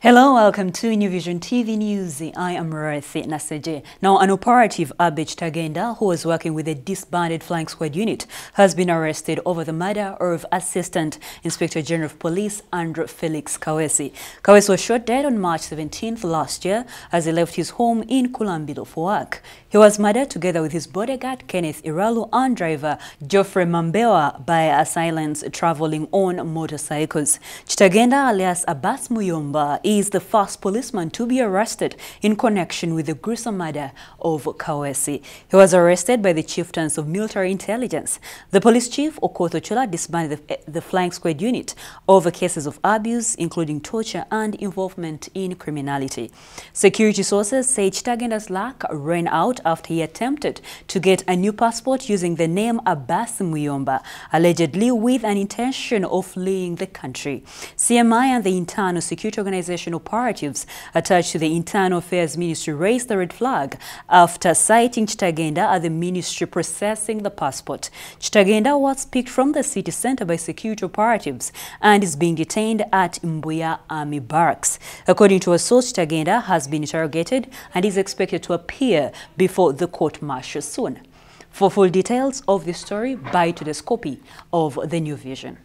Hello, welcome to New Vision TV News. I am Rethi Naseje. Now, an operative, Abbas Kitagenda, who was working with a disbanded flying squad unit, has been arrested over the murder of Assistant Inspector General of Police Andrew Felix Kaweesi. Kaweesi was shot dead on March 17th last year as he left his home in Kulambilo for work. He was murdered together with his bodyguard Kenneth Iralu and driver Geoffrey Mambewa by assailants traveling on motorcycles. Kitagenda, alias Abbas Muyomba, is the first policeman to be arrested in connection with the gruesome murder of Kaweesi. He was arrested by the chieftains of military intelligence. The police chief, Okoth Ochola, disbanded the flying squad unit over cases of abuse, including torture and involvement in criminality. Security sources say Kitagenda's luck ran out after he attempted to get a new passport using the name Abbas Muyomba, allegedly with an intention of fleeing the country. CMI and the Internal Security Organization operatives attached to the Internal Affairs Ministry raised the red flag after citing Kitagenda at the ministry processing the passport. Kitagenda was picked from the city center by security operatives and is being detained at Mbuya Army Barracks. According to a source, Kitagenda has been interrogated and is expected to appear before the court-martial soon. For full details of this story, buy today's copy of The New Vision.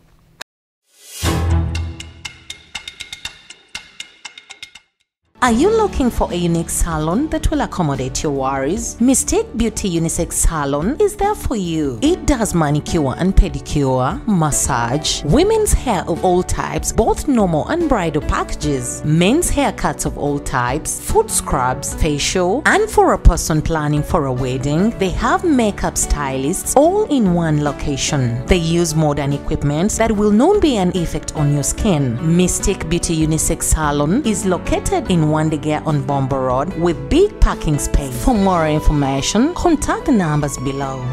Are you looking for a unique salon that will accommodate your worries? Mistake Beauty Unisex Salon is there for you. It does manicure and pedicure, massage, women's hair of all types, both normal and bridal packages, men's haircuts of all types, foot scrubs, facial, and for a person planning for a wedding, they have makeup stylists all in one location. They use modern equipment that will not be an effect on your skin. Mistake Beauty Unisex Salon is located in Wandegear on Bomber Road with big parking space. For more information, contact the numbers below.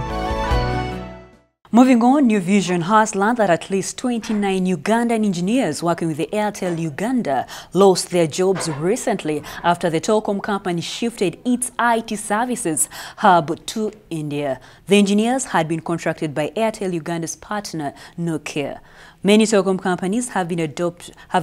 Moving on, New Vision has learned that at least 29 Ugandan engineers working with the Airtel Uganda lost their jobs recently after the telecom company shifted its IT services hub to India. The engineers had been contracted by Airtel Uganda's partner, Nokia. Many telecom companies have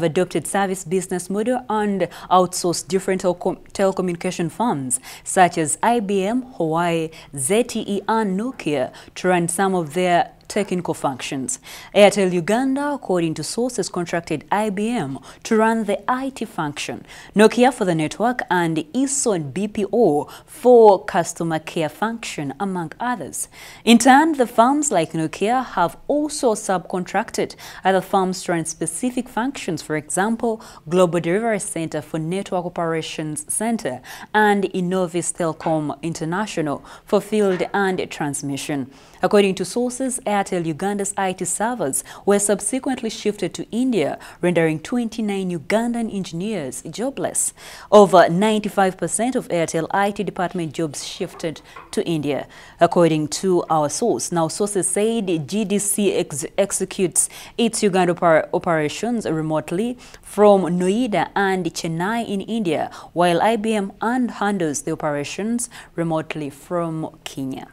adopted service business model and outsourced different telecommunication firms such as IBM, Huawei, ZTE and Nokia to run some of their technical functions. Airtel Uganda, according to sources, contracted IBM to run the IT function, Nokia for the network, and Ison BPO for customer care function, among others. In turn, the firms like Nokia have also subcontracted other firms to run specific functions, for example, Global Delivery Center for Network Operations Center and Innovis Telecom International for field and transmission. According to sources, Airtel Uganda's IT servers were subsequently shifted to India, rendering 29 Ugandan engineers jobless. Over 95% of Airtel IT department jobs shifted to India, according to our source. Now, sources said GDC executes its Uganda operations remotely from Noida and Chennai in India, while IBM handles the operations remotely from Kenya.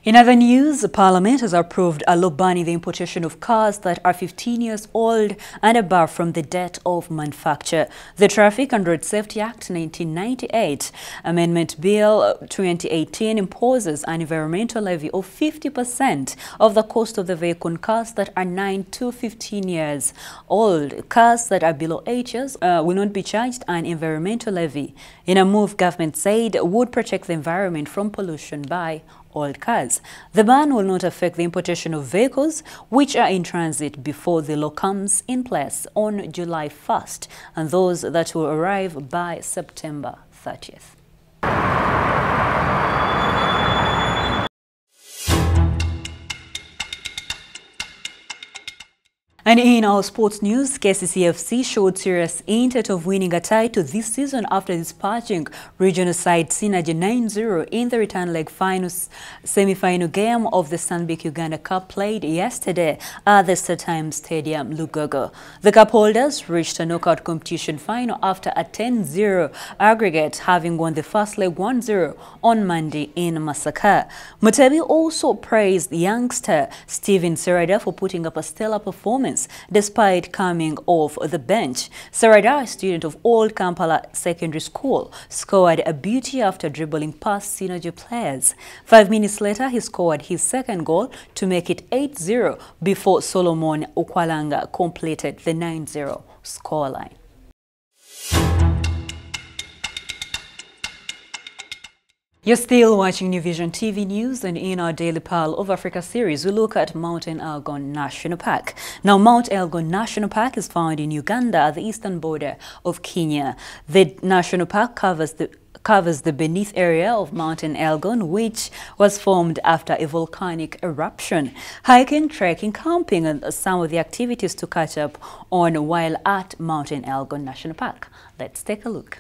In other news, Parliament has approved a law banning the importation of cars that are 15 years old and above from the date of manufacture. The Traffic and Road Safety Act 1998 Amendment Bill 2018 imposes an environmental levy of 50% of the cost of the vehicle on cars that are 9 to 15 years old. Cars that are below 8 years will not be charged an environmental levy. In a move, government said would protect the environment from pollution by old cars. The ban will not affect the importation of vehicles which are in transit before the law comes in place on July 1st and those that will arrive by September 30th. And in our sports news, KCCFC showed serious intent of winning a title this season after dispatching regional side Synergy 9-0 in the return leg finals semi-final game of the Stanbic Uganda Cup played yesterday at the StarTimes Stadium, Lugogo. The cup holders reached a knockout competition final after a 10-0 aggregate, having won the first leg 1-0 on Monday in Masaka. Mutebi also praised youngster Steven Serada for putting up a stellar performance despite coming off the bench. Serada, a student of Old Kampala Secondary School, scored a beauty after dribbling past Synergy players. 5 minutes later, he scored his second goal to make it 8-0 before Solomon Ukwalanga completed the 9-0 scoreline. You're still watching New Vision TV News, and in our Daily Pearl of Africa series, we look at Mount Elgon National Park. Now, Mount Elgon National Park is found in Uganda at the eastern border of Kenya. The national park covers the beneath area of Mountain Elgon, which was formed after a volcanic eruption. Hiking, trekking, camping and some of the activities to catch up on while at Mountain Elgon National Park. Let's take a look.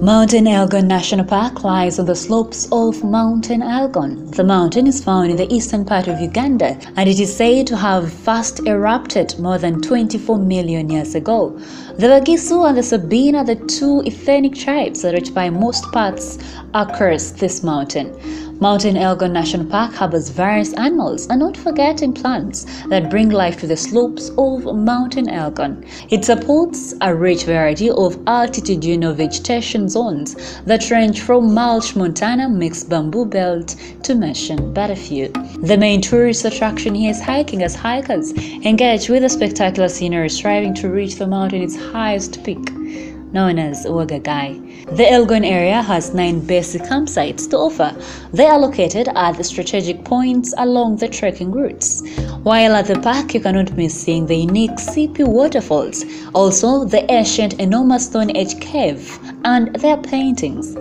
Mountain Elgon National Park lies on the slopes of Mountain Elgon. The mountain is found in the eastern part of Uganda, and it is said to have first erupted more than 24 million years ago. The Bagisu and the Sabina are the two ethnic tribes that occupy most parts across this mountain. Mountain Elgon National Park harbors various animals and, not forgetting, plants that bring life to the slopes of Mountain Elgon. It supports a rich variety of altitudinal vegetation zones that range from mulch montana mixed bamboo belt to mention but a few. The main tourist attraction here is hiking, as hikers engage with the spectacular scenery striving to reach the mountain's highest peak, known as Wagagai. The Elgon area has 9 basic campsites to offer. They are located at the strategic points along the trekking routes. While at the park, you cannot miss seeing the unique Sipi waterfalls, also the ancient enormous Stone Age cave and their paintings.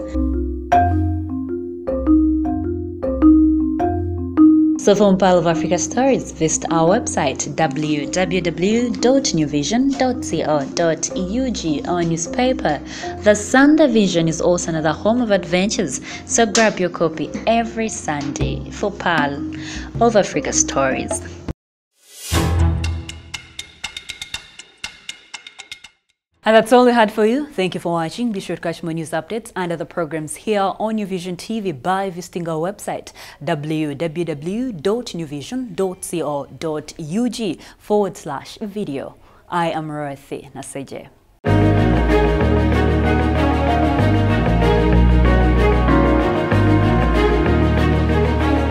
So for Pearl of Africa stories, visit our website www.newvision.co.ug. Our newspaper, The Sunday Vision, is also another home of adventures, so grab your copy every Sunday for Pearl of Africa stories. And that's all we had for you. Thank you for watching. Be sure to catch more news updates and other programs here on New Vision TV by visiting our website www.newvision.co.ug/video. I am Rothi Naseje.